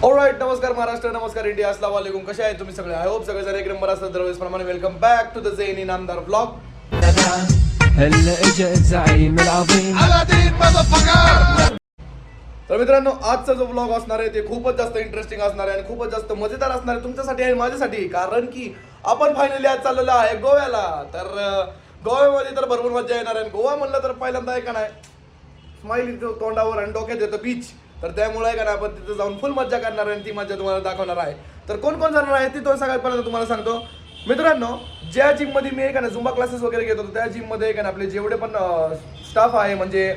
Alright, नमस्कार महाराष्ट्र, नमस्कार India, अस्सलाम वालेकुम. कसे आहे तुम्ही सगळे? आय होप सगळे जण एक नंबर असतात दरवेळेस प्रमाणे. वेलकम बॅक टू द झेनी नामदार व्लॉग. तर मित्रांनो, आजचा जो व्लॉग असणार आहे ते खूपच जास्त इंटरेस्टिंग असणार आहे आणि खूपच जास्त मजेदार असणार आहे तुमच्यासाठी आणि माझ्यासाठी. कारण की आपण फायनली आज चाललेलो आहे गोव्याला. तर गोव्यामध्ये तर भरपूर मजा येणार आहे. गोवा म्हणलं तर पहिल्यांदा आहे का नाही, स्माइल तोंडावर आणि डोक्यात येतं बीच. तर त्यामुळे का आपण तिथे जाऊन फुल मजा करणार आहे आणि ती मजा तुम्हाला दाखवणार आहे. तर कोण कोण जाणार आहे ती तो सगळ्यात तुम्हाला सांगतो. मित्रांनो, ज्या जिममध्ये मी का ना झुंबा क्लासेस वगैरे घेत होतो त्या जिममध्ये का ना आपले जेवढे पण स्टाफ आहे, म्हणजे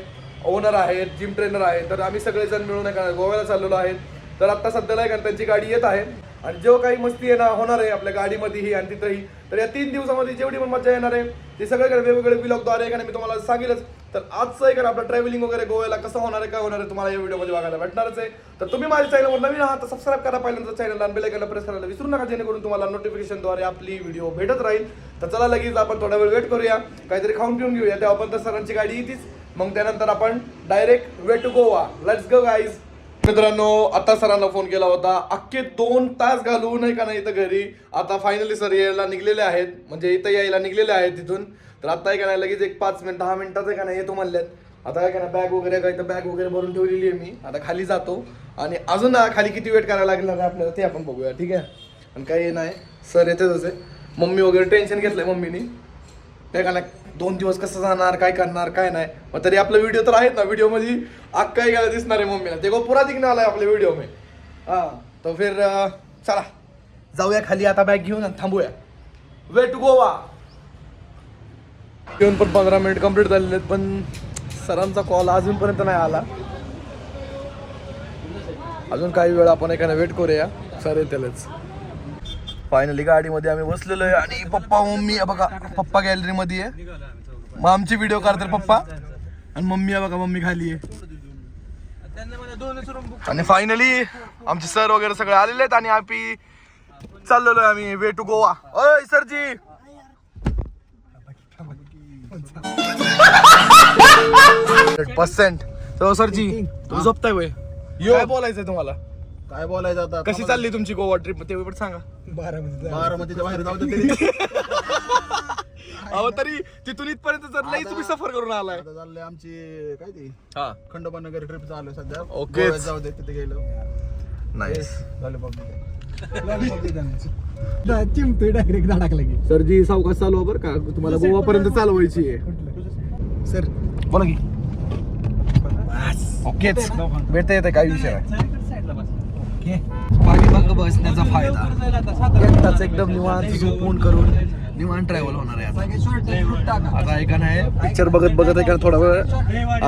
ओनर आहेत, जिम ट्रेनर आहे, तर आम्ही सगळेजण मिळून का गोव्याला चाललेलो आहेत. तर आत्ता सध्याला का त्यांची गाडी येत आहे आणि जेव्हा काही मस्ती होणार आहे आपल्या गाडीमध्येही आणि तिथंही. तर या 3 दिवसामध्ये जेवढी पण मजा येणार आहे ती सगळ्याकडे वेगवेगळे व्लॉगद्वारे का मी तुम्हाला सांगेलच. तर आजचं आहे का आपलं ट्रॅव्हलिंग वगैरे गोव्याला कसं होणार आहे, काय होणार आहे, तुम्हाला या व्हिडिओमध्ये बघायला भेटणारच आहे. तर तुम्ही माझ्या चॅनलवर नवीन आहात तर सबस्क्राईब करा पहिल्यांदा चॅनलला आणि बेल आयकॉनला प्रेस करायला विसरू नका, जेणेकरून तुम्हाला नोटिफिकेशनद्वारे आपली व्हिडिओ भेटत राहील. तर चला लगेच आपण थोडा वेळ वेट करूया, काहीतरी खाऊन पिऊन घेऊया. तेव्हा आपण तर सरांची गाडी येतीच, मग त्यानंतर आपण direct way to Goa. Let's go guys. मित्रांनो, आता सरांना फोन केला होता, अख्खे 2 तास घालवू नाही का नाही इथं घरी. आता फायनली सर यायला निघलेले आहेत, म्हणजे इथं यायला निघलेले आहेत तिथून. तर आता आहे का नाही लगेच एक 5 मिनिट 10 मिनिटात आहे का नाही येतो म्हणल्यात. आता काय का ना बॅग वगैरे काय तर बॅग वगैरे भरून ठेवलेली आहे मी. आता खाली जातो आणि अजून खाली किती वेट करायला लागणार आहे आपल्याला ते आपण बघूया, ठीक आहे. आणि काही नाही, सर येतेच असे. मम्मी वगैरे टेन्शन घेतलंय मम्मीनी, ते का नाही 2 दिवस कसं जाणार, काय करणार, काय नाही. मग तरी आपला व्हिडिओ तर आहेत ना, व्हिडिओमध्ये अक्का गेला दिसणार आहे मम्मीला. ते पुरा दिखने वाला आहे आपल्या व्हिडिओ में. हां, तो फिर चला जाऊया खाली आता बॅग घेऊन आणि थांबूया. Way to Goa. घेऊन पण 15 मिनिट कंप्लीट झालेले आहेत, पण सरांचा कॉल अजूनपर्यंत नाही आला. अजून काही वेळ आपण एखादा वेट करूया, सर येतीलच. फायनली गाडीमध्ये आम्ही बसलेलो आहे आणि पप्पा मम्मी बघा, पप्पा गॅलरीमध्ये आहे, मग आमची व्हिडिओ काढतात पप्पा, आणि मम्मी बघा, मम्मी खाली आहे. आणि फायनली आमचे सर वगैरे सगळे आलेले आहेत आणि आम्ही चाललेलो आहे आम्ही वे टू गोवा. ओय सरजी, %. सरजी तुम्ही झोपताय वय, काय बोलायचंय तुम्हाला? काय बोलायचं आता? कशी चालली तुमची गोवा ट्रिप ते पण सांगा. बारामतीच्या बाहेर जाऊ दे. अहो तरी तिथून इथपर्यंत जर लई तुम्ही सफर करून आलाय. आता चालले आमची काय ती हा, खंडोबा नगर ट्रिप चालू आहे सध्या. ओके, गोव्यात जाऊ दे, तिथे गेलो. नाईस. चिमतोय डायरेक्ट धडकला की. सरजी सावकाश चालवा बरं का, तुम्हाला गोवा पर्यंत चालवायची आहे. सर बोला की. ओकेच, भेटता येते, काही विषय नाही. पाठीमागं बसण्याचा फायदा, एकटाच एकदम निवांत झोपून करून निवांत ट्रॅव्हल होणार आहे. आता ऐका नाही, पिक्चर बघत बघत ऐका थोडा वेळ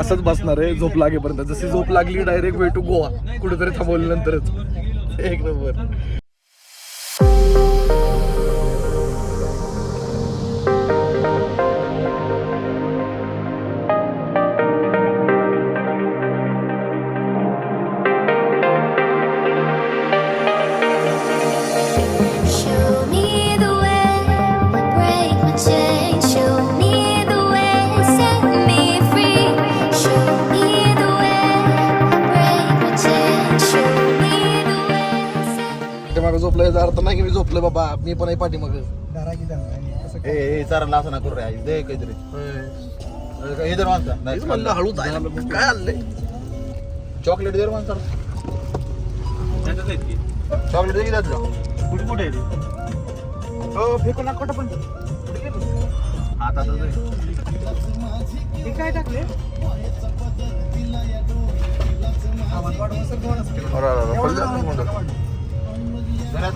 असंच बसणार आहे झोप लागेपर्यंत. जशी झोप लागली डायरेक्ट वे टू गोवा, कुठेतरी थांबवल्यानंतरच. एक नंबर. झोपलंय अर्थ नाही की मी झोपलोय बाबा, मी पण आहे पाठीमाग. चाराला असं ना करू रे, दे काहीतरी. हे जर माणसा म्हणलं हळू जायला, काय आलंय? चॉकलेट दे माणसा, चॉकलेट दे की त्यातलं. कुठे कुठे फेकू ना कुठं पण. आता काय टाकले?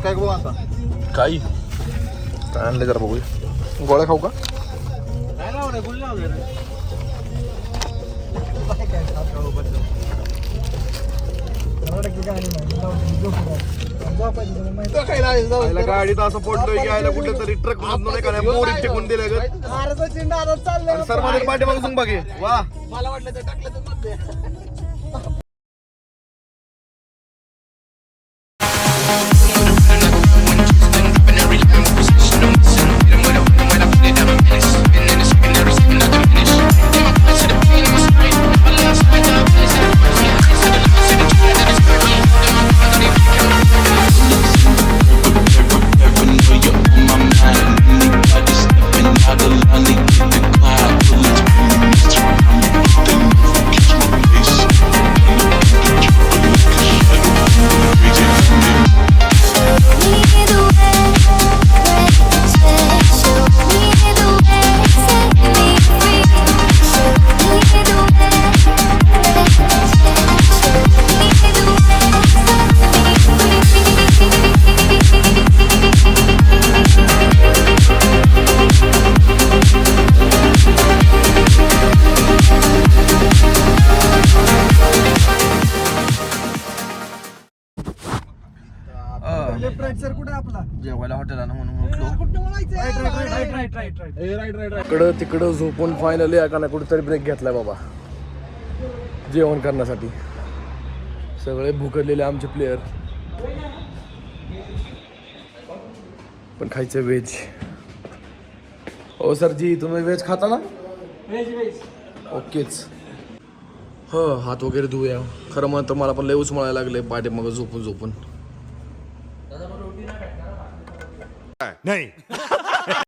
काय गो आता काही काय आणले जरा बघूया. गोळ्या खाऊ का? गाडीत असं पडलोय की आयला कुठेतरी ट्रक मधून का मोरी फेकून दिले सर मध्ये पाठीमागून बघे. वा, मला वाटलं ते टाकलं. लेफ्ट राईट सर कुठे आपला जेवायला हॉटेलानं म्हणून उठलो. राईट इकडं तिकडं झोपून फायनली एका नाही कुठेतरी ब्रेक घेतलाय बाबा जेवण करण्यासाठी. सगळे भुकडलेले आमचे प्लेयर, पण खायचं व्हेज. हो सर जी, तुम्ही व्हेज खाता ना? ओकेच. हो, हात वगैरे धुया. खरं म्हणतं मला पण लय उचमळायला लागले पाठी मग झोपून झोपून. नहीं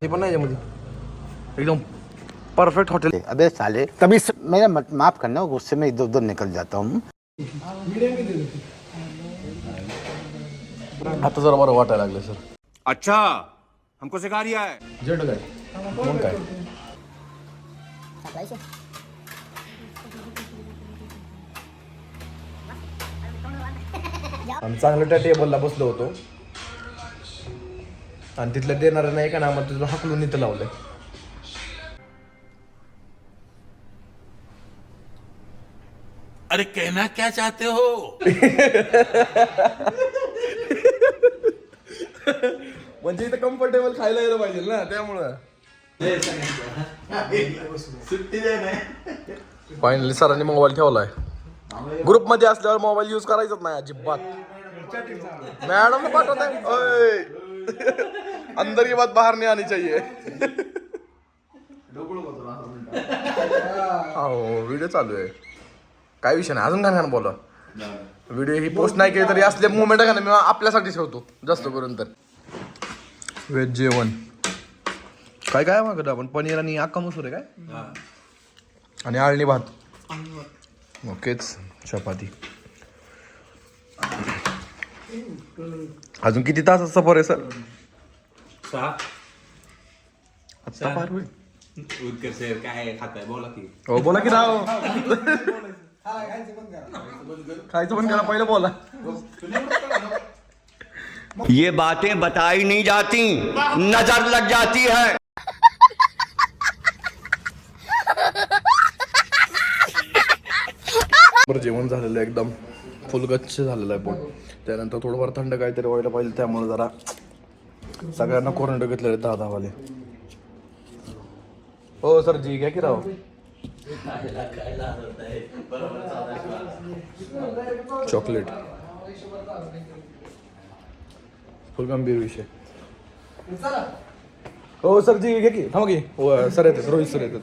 हे पण नाही यामध्ये एकदम परफेक्ट हॉटेल. अबे साले तभी मेरा माफ करना, गुस्से में इधर उधर निकल जाता हूँ. आता जरा बरं वाटायला लागलं सर. अच्छा हमको सिखा रिया है. जड काय मग काय. आम्ही चांगलं त्या टेबलला बसलो होतो आणि तिथल्या देणाऱ्या नाही का ना आम्हाला तुझं हाकलून इथं लावलंय. अरे कहना क्या चाहते हो? म्हणजे इथं कम्फर्टेबल खायला यायला पाहिजे ना त्यामुळं. फायनली सरांनी मोबाईल ठेवलाय. ग्रुप मध्ये असल्यावर मोबाईल युज करायचाच नाही अजिबात. मॅडम पाठवत आहे अंदर की बात बाहेर नहीं आनी चाहिए. हो व्हिडिओ चालू आहे. काय विषय नाही, अजून काय बोला. व्हिडिओ ही पोस्ट नाही केली तरी असले मुवमेंट का मी आपल्यासाठी ठेवतो जास्त करून. तर व्हेज जेवण काय काय मागत आपण? पनीर आणि अख्खा मसूर आहे काय, आणि आळणी भात. ओकेच. चपाती. अजून किती तास सफर आहे सर? 6. आत्ता पार होईल. उदकर सर काय खाताय बोला की. हो बोला की राव. खायचं पण करा पहिलं बोला. ये बातें बताई नहीं जाती, नजर लग जाती है. जेवण झालेलं आहे, एकदम फुलगच्छ झालेलं आहे पोट. त्यानंतर थोडंफार थंड काहीतरी व्हायला पाहिजे, त्यामुळे जरा सगळ्यांना कोरंडो घेतलेले 10 वाले. हो सर जी घ्या की राव. चॉकलेट फुल गंभीर विषय. हो सर जी घ्या की. थांबा की. हो सर येतात, रोहित सर येतात.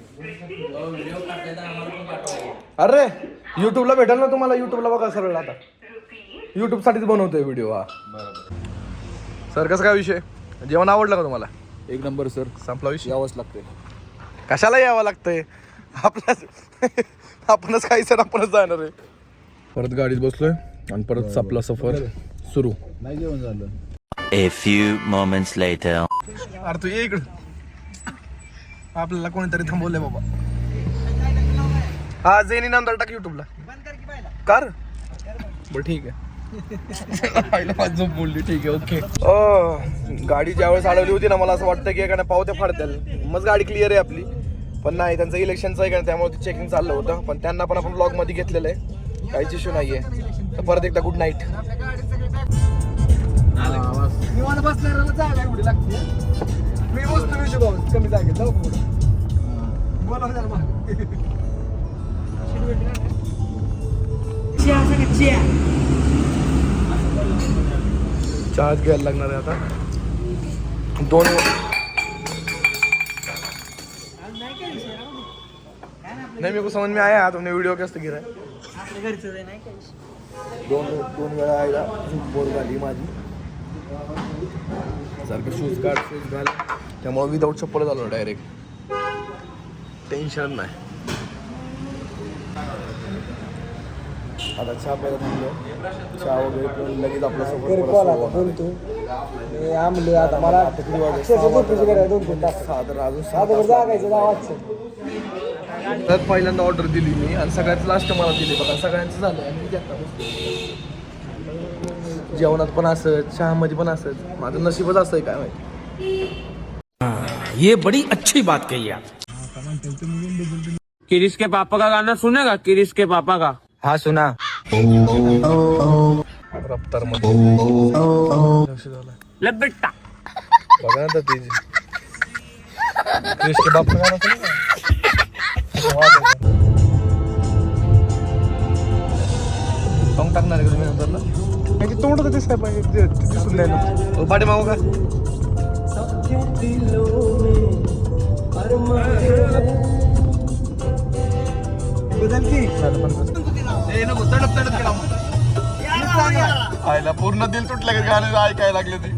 अरे युट्यूबला भेटेल ना तुम्हाला, युट्यूबला बघा सरळ. आता युट्यूब साठीच बनवतोय व्हिडिओ हा. सर कसं काय विषय? जेवण आवडलं का तुम्हाला? एक नंबर सर. संपला विषय. यावंच लागतंय. कशाला यावं लागतंय? आपणच खायचं, आपणच जाणार आहे. परत गाडीत बसलोय आणि परत आपला सफर सुरू. नाही जेवण झालं. A few moments later. अरे तू ये इकडं. आपल्याला कोणीतरी थांबवलंय बाबा. हा जेनी नंतर टाक युट्यूबला. कर बरं ठीक आहे. झोप बोलली ठीक आहे ओके. गाडी ज्यावेळेस अडवली होती ना, मला असं वाटतं की एखाद्या पावत्या फाडत्याल. मग गाडी क्लिअर आहे आपली, पण नाही त्यांचं इलेक्शनचं आहे का, त्यामुळे ते चेकिंग चाललं होतं. पण त्यांना पण आपण ब्लॉग मध्ये घेतलेलं आहे, काहीच इश्यू नाहीये. तर परत एकदा गुड नाईट. निवांत बसणाऱ्याला जागा एवढी लागते. मी बसतो विषय बाबा कमी जागेत. जाऊ का पुढं? बोला जरा मग. चार्ज घ्यायला लागणार आहे आता. 2 नहीं मेरे को समझ में आया, तुमने वीडियो कैसे गिरा. 2 वेळा आयला बोल झाली माझी. सारखं शूज घाल त्यामुळे विदाऊट चप्पल झालो डायरेक्ट. टेन्शन नाही. आता चहा प्यायला थांबलो. चहा वगैरे पिऊन लगेच आपला आमले आता मला त्यात पहिल्यांदा ऑर्डर दिली मी आणि सगळ्यात लास्ट मला दिली बघा. सगळ्यांचं झालं आणि मी घेतला. जेवणात पण असत, चहामध्ये पण असत. माझं नशीबच असं आहे काय माहिती. ये बड़ी अच्छी बात कही आप. किरिश के पापा का गाना सुनेगा? किरिश के पापा का. हाँ सुना. आता रफ्तार मध्ये बघा ना ती क्रिश के बाप का गाणं असेल ना? सॉंग टाकणार आहे का तुम्ही नंतरला? तोंड तर दिसाय पाहिजे दिसून द्यायला पाठी मागू का? बदल की आयला पूर्ण दिल तुटलं का गाणं ऐकायला लागले ते.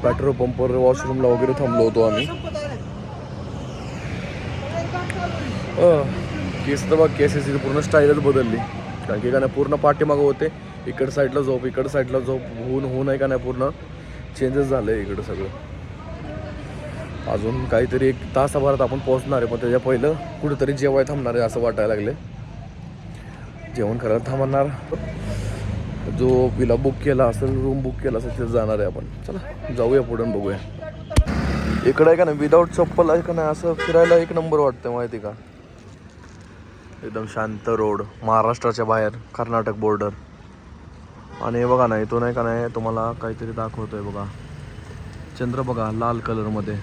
पेट्रोल पंपवर वॉशरूमला वगैरे थांबलो होतो आम्ही. केस तर बघ केसेसची पूर्ण स्टाईलच बदलली. कारण की का नाही पूर्ण पाठीमागं होते, इकड साईडला झोप इकड साईडला झोप होऊन आहे का नाही पूर्ण चेंजेस झालं आहे इकडं सगळं. अजून काहीतरी 1 तासाभरात आपण पोहोचणार आहे, पण त्याच्या पहिलं कुठेतरी जेवाय थांबणार आहे असं वाटायला लागले. जेवण करायला थांबणार, जो विला बुक केला असेल रूम बुक केला असेल तिथे जाणार आहे आपण. चला जाऊया पुढे बघूया. इकडं आहे का नाही विदाऊट चप्पल आहे का नाही असं फिरायला एक नंबर वाटतं माहिती का. एकदम शांत रोड, महाराष्ट्राच्या बाहेर कर्नाटक बॉर्डर. आणि हे बघा ना इथून आहे का नाही तुम्हाला काहीतरी दाखवतोय बघा, चंद्र बघा लाल कलरमध्ये,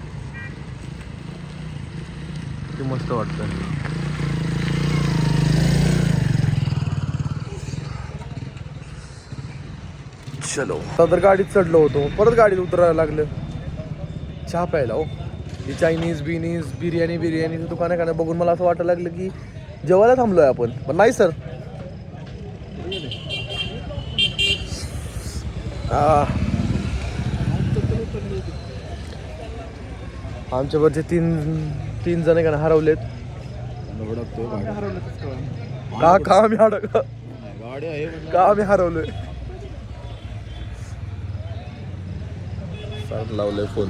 किती मस्त वाटतंय. चलो तर गाडीत चढलो होतो, परत गाडीत उतरायला लागलं चहा प्यायला. हो ही चायनीज बिर्याणीचं दुकान आहे का नाही बघून मला असं वाटायला लागलं की जेवायला थांबलोय आपण, पण नाही सर. आमच्यावरचे तीन जण का हरवलेत. का आम्ही हरवलोय. सर लावलंय फोन.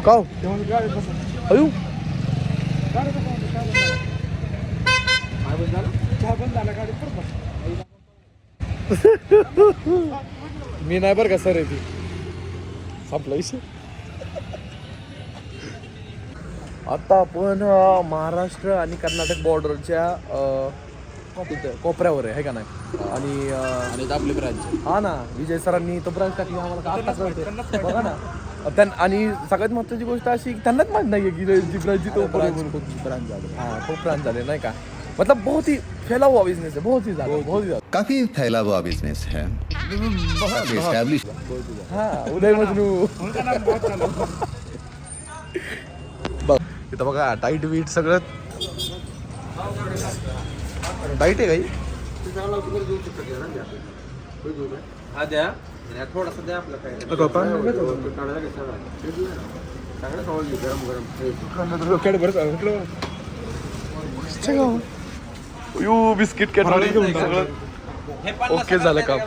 का अयो मी नाही बरं का सर आहे ती संपला विषय. आता आपण महाराष्ट्र आणि कर्नाटक बॉर्डरच्या कोपऱ्यावर आहे का नाही. आणि आपले ब्रांच हा ना विजय सरांनी तो ब्रांच टाकली आम्हाला आता कळतं बघा ना. आणि सगळ्यात महत्त्वाची गोष्ट अशी की त्यांनाच माहित नाही की जी ब्रांच तो ब्रांच झाले. हाँ खूप ब्रांच झाले नाही का. मतलब बहुत ही फैला हुआ बिजनेस है, बहुत ही ज़्यादा काफी फैला हुआ बिजनेस है. एस्टैब्लिश. हाँ उदय मजनू बघ इथं बघा टाईट वीट सगळं टाईट आहे काही. थोडासा द्या आपलं काय बिस्किट कॅडबरी घेऊन सगळं ओके झालं काम.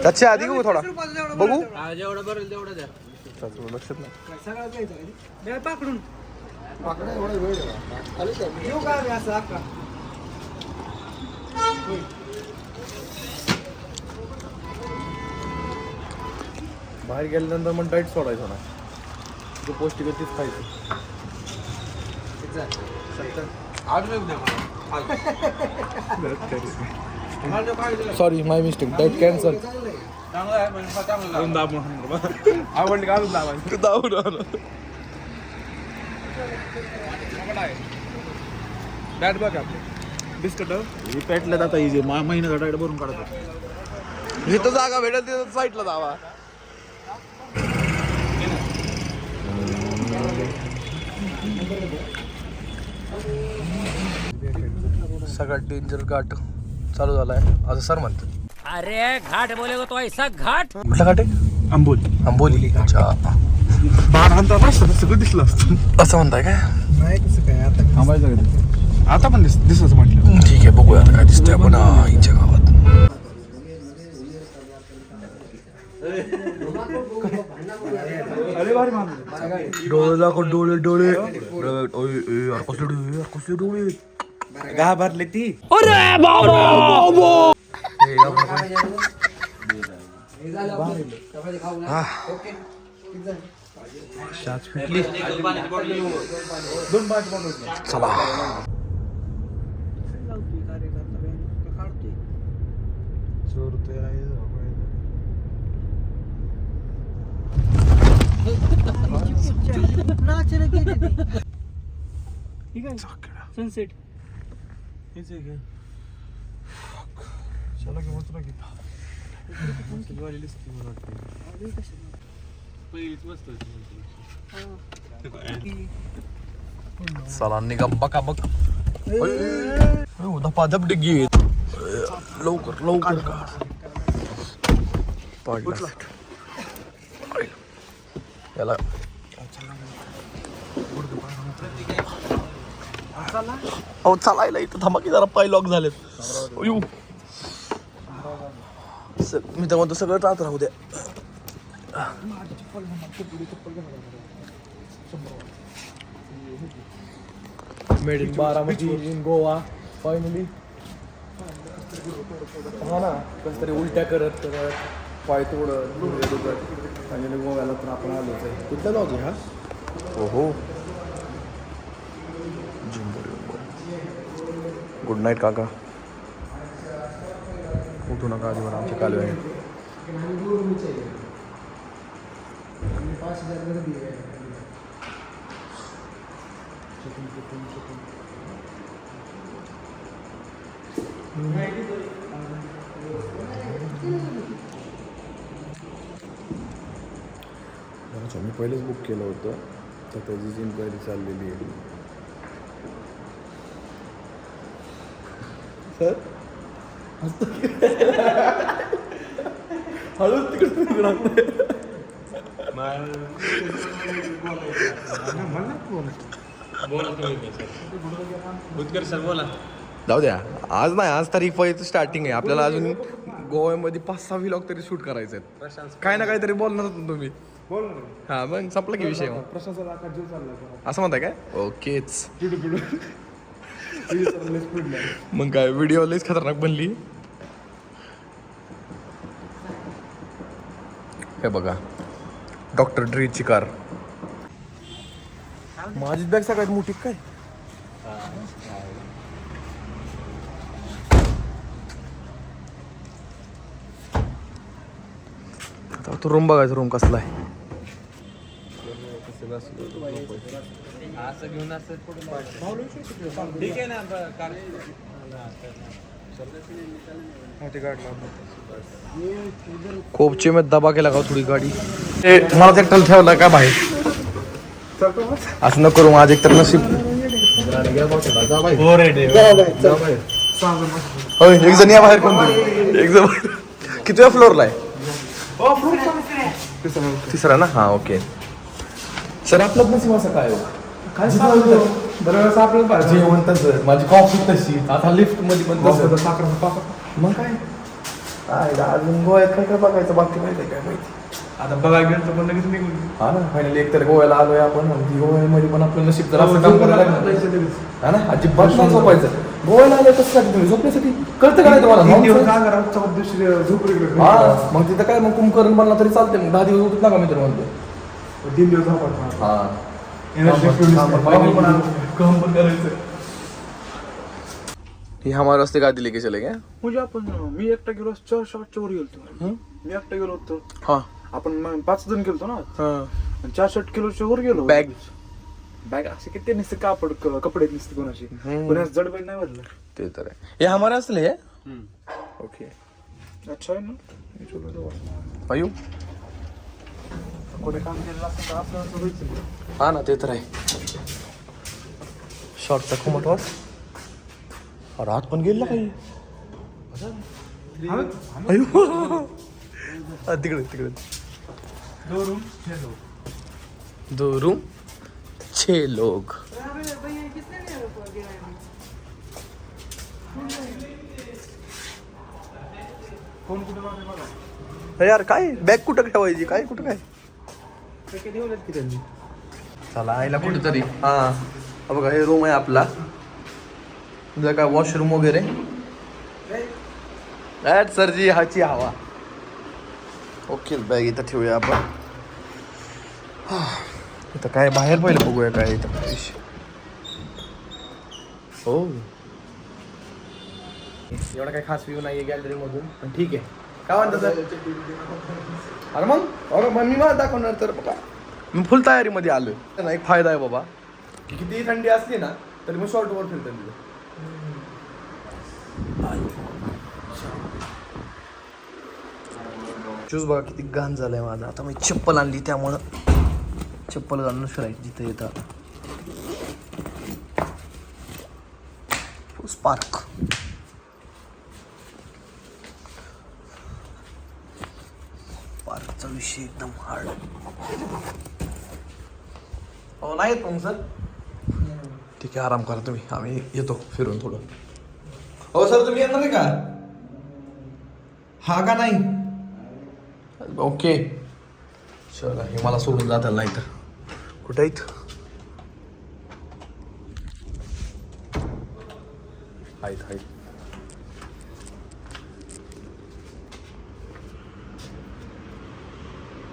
त्याच्या आधी बघू थोडा बघू जेवढं बरेल तेवढं द्या. लक्षात नाही. पाकडून एवढा वेळ येऊ का असं अक्का. बाहेर गेल्यानंतर मग डाईट सोडायचं ना, जो पौष्टिक आहे तीच खायचं. सॉरी माय मिस्टेक, डाईट कॅन्सल. आवडली का अजून दाबायची. डायट बघ आपले बिस्किट हे पेटल्यात आता इजे महिन्याचा डायट भरून काढतो. जिथं जागा भेटेल तिथं साईडला जावा. सगळ्यात डेंजर घाट चालू झालाय असं सर म्हणतात. अरे घाट बोलेगा तो ऐसा घाट. कुठला घाट आहे? आंबोली. अच्छा, बाण अंतर असतं सगळं दिसलं असतं. असं म्हणताय काय? नाही कसं काय आता थांबायचं का ते? आता पण दिसत म्हटलं. ठीक आहे, बघूया आता काय दिसतंय आपण इच्छा गावात. डोळे कसले डोळे घाबरले ती. चला. सनसेट चला निघा बका बक. धपाधप डिग्गी लवकर पडला याला. अहो चालायला इथं थांबा की जरा पाय लॉक झालेत. मी तर म्हणतो सगळं राहत राहू द्या. Made in Baramati in Goa finally. हा ना, कसं तरी उलट्या करत पाय तोडत फायनली गोव्याला तर आपण आलोच आहे. कुठला लॉज आहे हा? हो गुड नाईट काका. उठू नका अजिबात, आमचे कालवे आहे. अच्छा, मी पहिलेच बुक केलं होतं तर त्याचीच इन्क्वायरी चाललेली आहे. सर हळूच तिकडे जाऊ द्या. आज नाही, आज तारीख पहिली स्टार्टिंग आहे. आपल्याला अजून गोव्यामध्ये 5-6 व्लॉग तरी शूट करायचे आहेत. काय ना काहीतरी बोलणार होतो तुम्ही. हा मग संपला की विषय. असं म्हणताय काय? ओकेच. मग काय व्हिडिओ लईच खतरनाक बनली. हे बघा डॉक्टर ड्रीची कार. माझीच बॅग सगळ्यात मोठी काय? आता तो रूम बघायचा, रूम कसला आहे. ठीक आहे ना. कोपचे मध्ये दबा केला का थोडी गाडी. मला एकट्याला ठेवला का बाहेर? असं न करू, माझं एकतर नशीब. एक जण या बाहेर, कोणतरी एक जण. कितव्या फ्लोअरला आहे? तिसरा ना. हा ओके. सर आपलं नशीब असं काय जेवण तसं, माझी कॉफी तशी, आता लिफ्ट मध्ये पण तसं. मग काय अजून गोव्यात काय काय बघायचं बाकी माहिती काय माहिती. आता बघायला गेलं पण लगेच निघून. हा ना, फायनली एकतर गोव्याला आलोय आपण. गोव्यामध्ये पण आपलं नशीब जर असं काम करायला लागलं हा ना, अजिबात नाही झोपायचं. गोव्याला आलं कसं तुम्ही झोपण्यासाठी कळतं का नाही तुम्हाला? हा मग तिथं काय, मग कुंभकर्ण बनला तरी चालते. मग 10 दिवस उठत नका मी तर म्हणतो. 3 दिवस झोपायचं. हा ही हमारे रास्ते का दिले के चले गए. म्हणजे आपण मी एकटा गेलो 4 शॉटच्या वर गेलो. मी एकटा गेलो होतो. हा आपण 5 जण गेलतो ना. हा 4 शॉट किलोच्या वर गेलो. बॅग असे किती निसते कापड कपडे निसते कोणाची. कोणाच जडबड नाही भरलं. ते तर आहे. हे हमारे असले है. ओके अच्छा आहे ना. पायू कोणी काम केलेलं असेल तर आपलं असं व्हायचं. हा ना, ते तर आहे. शॉर्टचा खुमट वाट रात पण गेला काही. अयो तिकडे 2 रूम 6 लोग. यार काय बॅग कुठं ठेवायची काय कुठं काय चला आईला कुठेतरी हा बघा हे रूम आहे आपला तुझा काय वॉशरूम वगैरे सरजी हाची हवा. ओके बॅग इथं ठेवूया आपण. इथं काय बाहेर पहिलं बघूया काय इथं हो एवढा काही खास व्ह्यू नाही आहे गॅलरी मधून पण ठीक आहे. काय म्हणता सर अरे मग मी मला दाखवणार तर बघा मी फुल तयारीमध्ये आलोय. त्यांना एक फायदा आहे बाबा की कितीही थंडी असली ना तरी मग शॉर्टवर फिरतो तिथं. शूज बघा किती घाण झालाय माझा. आता मी चप्पल आणली त्यामुळं चप्पल घालून फिरायची जिथं येतं. स्पार्क पार्कचा विषय एकदम हार्ड. हो नाही येत मग सर ठीक आहे आराम करा तुम्ही आम्ही येतो फिरून थोडं. हो सर तुम्ही येणार आहे का हा का नाही ओके चला हे मला सोडून जाताल नाही तर कुठे आहेत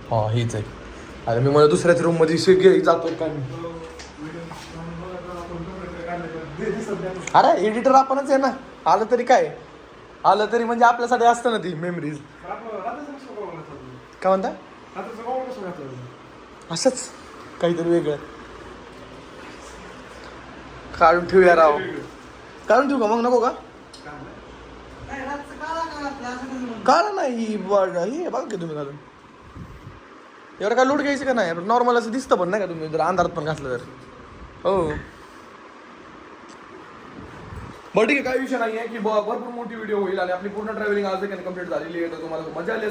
हा हेच आहे. अरे मी मला दुसऱ्याच रूम मध्ये जातो काय अरे एडिटर आपणच आहे ना आलं तरी काय आलं तरी म्हणजे आपल्यासाठी असतं ना ती मेमरीज. काय म्हणता असंच काहीतरी वेगळं काढून ठेवूया राव. काढून ठेवू का मग नको का काढा नाही ही बघा की तुम्ही घालून एवढं काय लूट घ्यायचं का नाही नॉर्मल असं दिसतं पण नाही का तुम्ही जर अंधारात पण घातलं तर हो बरं ठीक आहे काही विषय नाही आहे की भरपूर मोठी व्हिडिओ होईल आणि आपली पूर्ण ट्रॅव्हलिंग आज कंप्लीट झालेली आहे. तर तुम्हाला मजा आली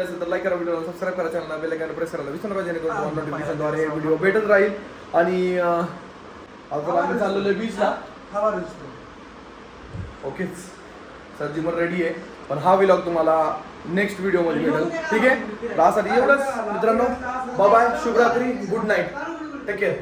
असेल तर लाईक करा व्हिडिओ सबस्क्राईब करा चॅनलला बेल आयकॉन प्रेस करायला विसरू नका जेणेकरून तुम्हाला नोटिफिकेशनद्वारे हे व्हिडिओ भेटत राहील. आणि आता आम्ही चाललेलो आहे बीचला ओकेच सरजी पण रेडी आहे पण हा व्लॉग तुम्हाला नेक्स्ट व्हिडिओमध्ये भेटेल. ठीक आहे त्यासाठी एवढंच मित्रांनो बाय बाय शुभरात्री गुड नाईट टेक केअर.